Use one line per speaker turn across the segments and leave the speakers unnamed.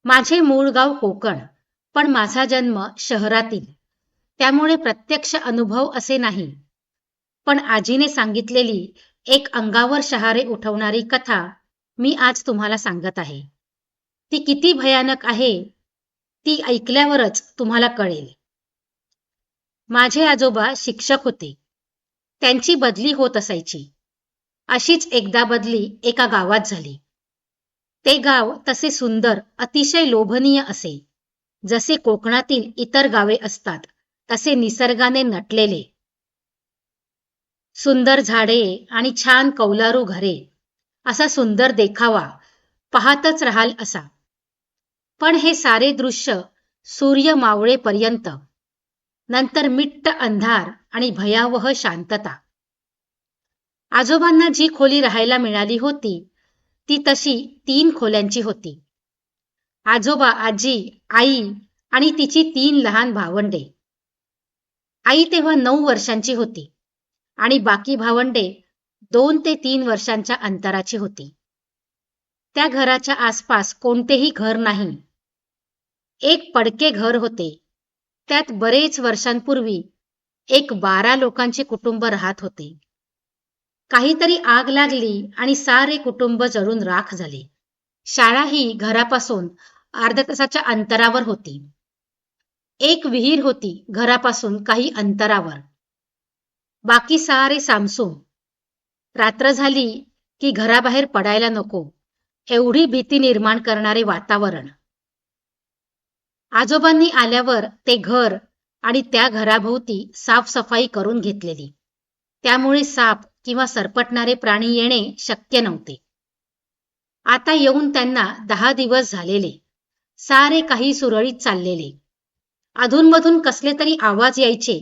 माझे मूळ गाव कोकण, पण माझा जन्म शहरातील. त्यामुळे प्रत्यक्ष अनुभव असे नाही. पण आजीने सांगितलेली एक अंगावर शहारे उठवणारी कथा मी आज तुम्हाला सांगत आहे. ती किती भयानक आहे, ती ऐकल्यावरच तुम्हाला कळेल. माझे आजोबा शिक्षक होते. त्यांची बदली होत असायची. अशीच एकदा बदली एका गावात झाली. ते गाव तसे सुंदर, अतिशय लोभनीय असे. जसे कोकणातील इतर गावे असतात, तसे निसर्गाने नटलेले. सुंदर झाडे आणि छान कौलारू घरे, असा सुंदर देखावा पाहतच राहाल असा. पण हे सारे दृश्य सूर्य मावळेपर्यंत, नंतर मिट्ट अंधार आणि भयावह शांतता. आजोबांना जी खोली राहायला मिळाली होती ती तशी 3 खोल्यांची होती. आजोबा, आजी, आई आणि तिची 3 लहान भावंडे. आई तेव्हा 9 वर्षांची होती आणि बाकी भावंडे 2 ते 3 वर्षांच्या अंतराची होती. त्या घराच्या आसपास कोणतेही घर नाही. एक पडके घर होते. त्यात बरेच वर्षांपूर्वी एक 12 लोकांचे कुटुंब राहत होते. काहीतरी आग लागली आणि सारे कुटुंब जळून राख झाले. शाळा ही घरापासून अर्ध्या तासाच्या अंतरावर होती. एक विहीर होती घरापासून काही अंतरावर. बाकी सारे सामसूम. रात्र झाली की घराबाहेर पडायला नको, एवढी भीती निर्माण करणारे वातावरण. आजोबांनी आल्यावर ते घर आणि त्या घराभोवती साफसफाई करून घेतलेली. त्यामुळे साप किंवा सरपटणारे प्राणी येणे शक्य नव्हते. आता येऊन त्यांना 10 दिवस झालेले. सारे काही सुरळीत चाललेले. अधूनमधून कसले तरी आवाज यायचे,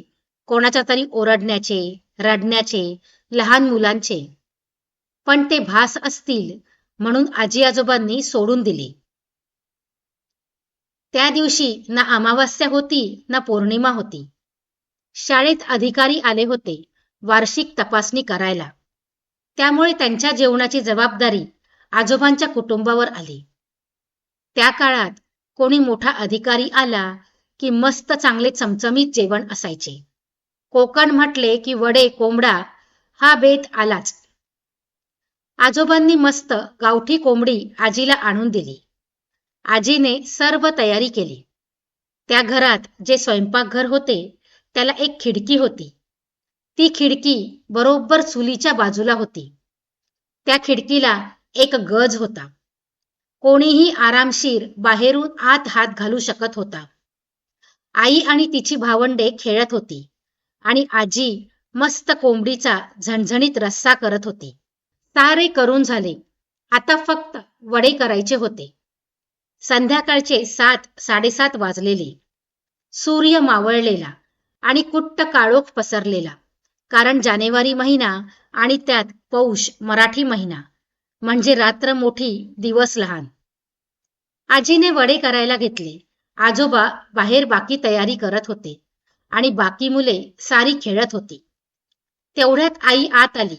कोणाच्या तरी ओरडण्याचे, रडण्याचे, लहान मुलांचे. पण ते भास असतील म्हणून आजी आजोबांनी सोडून दिले. त्या दिवशी ना अमावास्या होती ना पौर्णिमा होती. शाळेत अधिकारी आले होते वार्षिक तपासणी करायला. त्यामुळे त्यांच्या जेवणाची जबाबदारी आजोबांच्या कुटुंबावर आली. त्या काळात कोणी मोठा अधिकारी आला की मस्त चांगले चमचमीत जेवण असायचे. कोकण म्हटले की वडे, कोंबडा हा बेत आलाच. आजोबांनी मस्त गावठी कोंबडी आजीला आणून दिली. आजीने सर्व तयारी केली. त्या घरात जे स्वयंपाकघर होते त्याला एक खिडकी होती. ती खिडकी बरोबर चुलीच्या बाजूला होती. त्या खिडकीला एक गज होता. कोणीही आरामशीर बाहेरून आत हात घालू शकत होता. आई आणि तिची भावंडे खेळत होती आणि आजी मस्त कोंबडीचा झणझणीत रस्सा करत होती. सारे करून झाले. आता फक्त वडे करायचे होते. संध्याकाळचे 7-7:30 वाजलेले. सूर्य मावळलेला आणि कुट्ट काळोख पसरलेला. कारण जानेवारी महिना आणि त्यात पौष मराठी महिना, म्हणजे रात्र मोठी दिवस लहान. आजीने वडे करायला घेतले. आजोबा बाहेर बाकी तयारी करत होते आणि बाकी मुले सारी खेळत होती. तेवढ्यात आई आत आली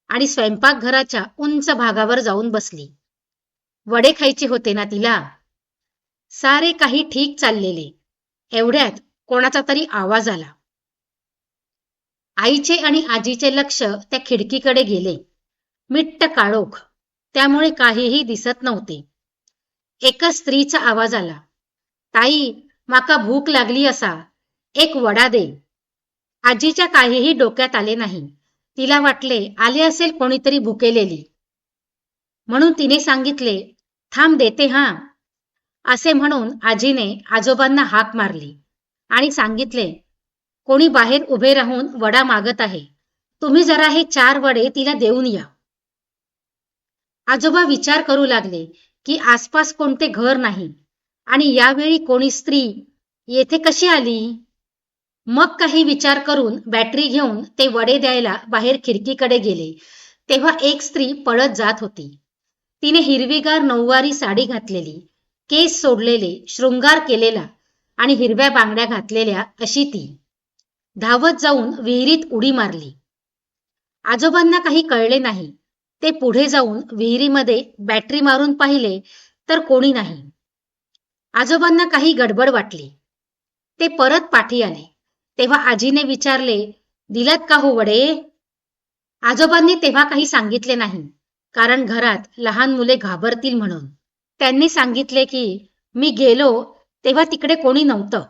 आणि स्वयंपाकघराच्या उंच भागावर जाऊन बसली. वडे खायचे होते ना तिला. सारे काही ठीक चाललेले. एवढ्यात कोणाचा तरी आवाज आला. आईचे आणि आजीचे लक्ष त्या खिडकीकडे गेले. मिट्ट काळोख, त्यामुळे काहीही दिसत नव्हते. एका स्त्रीचा आवाज आला, ताई, माका भूक लागली असा, एक वडा दे. आजीच्या काहीही डोक्यात आले नाही. तिला वाटले आले असेल कोणीतरी भुकेलेली. म्हणून तिने सांगितले, थांब देते हा. असे म्हणून आजीने आजोबांना हाक मारली आणि सांगितले, कोणी बाहेर उभे राहून वडा मागत आहे. तुम्ही जरा हे 4 वडे तिला देऊन या. आजोबा विचार करू लागले की आसपास कोणते घर नाही आणि यावेळी कोणी स्त्री येथे कशी आली. मग काही विचार करून बॅटरी घेऊन ते वडे द्यायला बाहेर खिडकीकडे गेले. तेव्हा एक स्त्री पळत जात होती. तिने हिरवीगार नऊवारी साडी घातलेली, केस सोडलेले, शृंगार केलेला आणि हिरव्या बांगड्या घातलेल्या अशी ती. धावत जाऊन विहिरीत उडी मारली. आजोबांना काही कळले नाही. ते पुढे जाऊन विहिरीमध्ये बॅटरी मारून पाहिले तर कोणी नाही. आजोबांना काही गडबड वाटली. ते परत पाठी आले. तेव्हा आजीने विचारले, दिलात का हो वडे? आजोबांनी तेव्हा काही सांगितले नाही, कारण घरात लहान मुले घाबरतील म्हणून. त्यांनी सांगितले की मी गेलो तेव्हा तिकडे कोणी नव्हतं,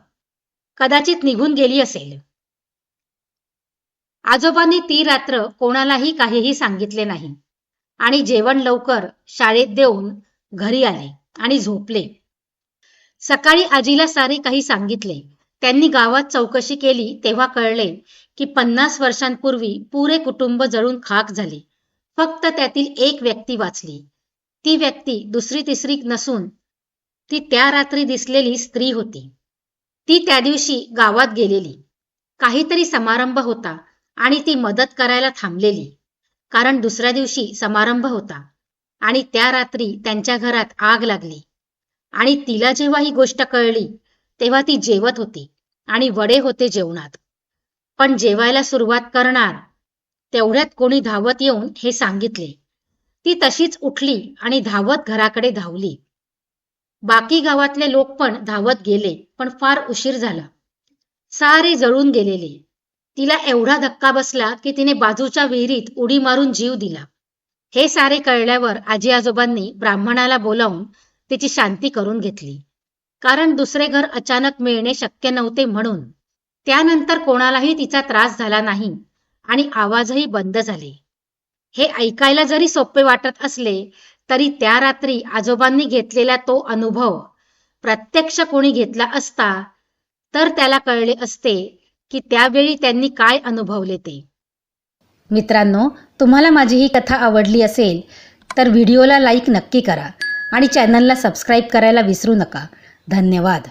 कदाचित निघून गेली असेल. आजोबांनी ती रात्र कोणालाही काहीही सांगितले नाही आणि जेवण लवकर शाळेत देऊन घरी आले आणि झोपले. सकाळी आजीला सारे काही सांगितले. त्यांनी गावात चौकशी केली तेव्हा कळले की 50 वर्षांपूर्वी पुरे कुटुंब जळून खाक झाले. फक्त त्यातील एक व्यक्ती वाचली. ती व्यक्ती दुसरी तिसरी नसून ती त्या रात्री दिसलेली स्त्री होती. ती त्या दिवशी गावात गेलेली. काहीतरी समारंभ होता आणि ती मदत करायला थांबलेली, कारण दुसऱ्या दिवशी समारंभ होता आणि त्या रात्री त्यांच्या घरात आग लागली. आणि तिला जेव्हा ही गोष्ट कळली तेव्हा ती जेवत होती आणि वडे होते जेवणात. पण जेवायला सुरुवात करणार तेवढ्यात कोणी धावत येऊन हे सांगितले. ती तशीच उठली आणि धावत घराकडे धावली. बाकी गावातले लोक पण धावत गेले, पण फार उशीर झाला. सारे जळून गेलेले. तिला एवढा धक्का बसला की तिने बाजूच्या विहिरीत उडी मारून जीव दिला. हे सारे कळल्यावर आजी आजोबांनी ब्राह्मणाला बोलावून तिची शांती करून घेतली, कारण दुसरे घर अचानक मिळणे शक्य नव्हते म्हणून. त्यानंतर कोणालाही तिचा त्रास झाला नाही आणि आवाजही बंद झाले. हे ऐकायला जरी सोपे वाटत असले तरी त्या रात्री आजोबांनी घेतलेला तो अनुभव प्रत्यक्ष कोणी घेतला असता तर त्याला कळले असते की त्यावेळी त्यांनी काय अनुभवले ते. मित्रांनो, तुम्हाला माझी ही कथा आवडली असेल तर व्हिडिओला लाईक नक्की करा आणि चॅनलला सबस्क्राईब करायला विसरू नका. धन्यवाद.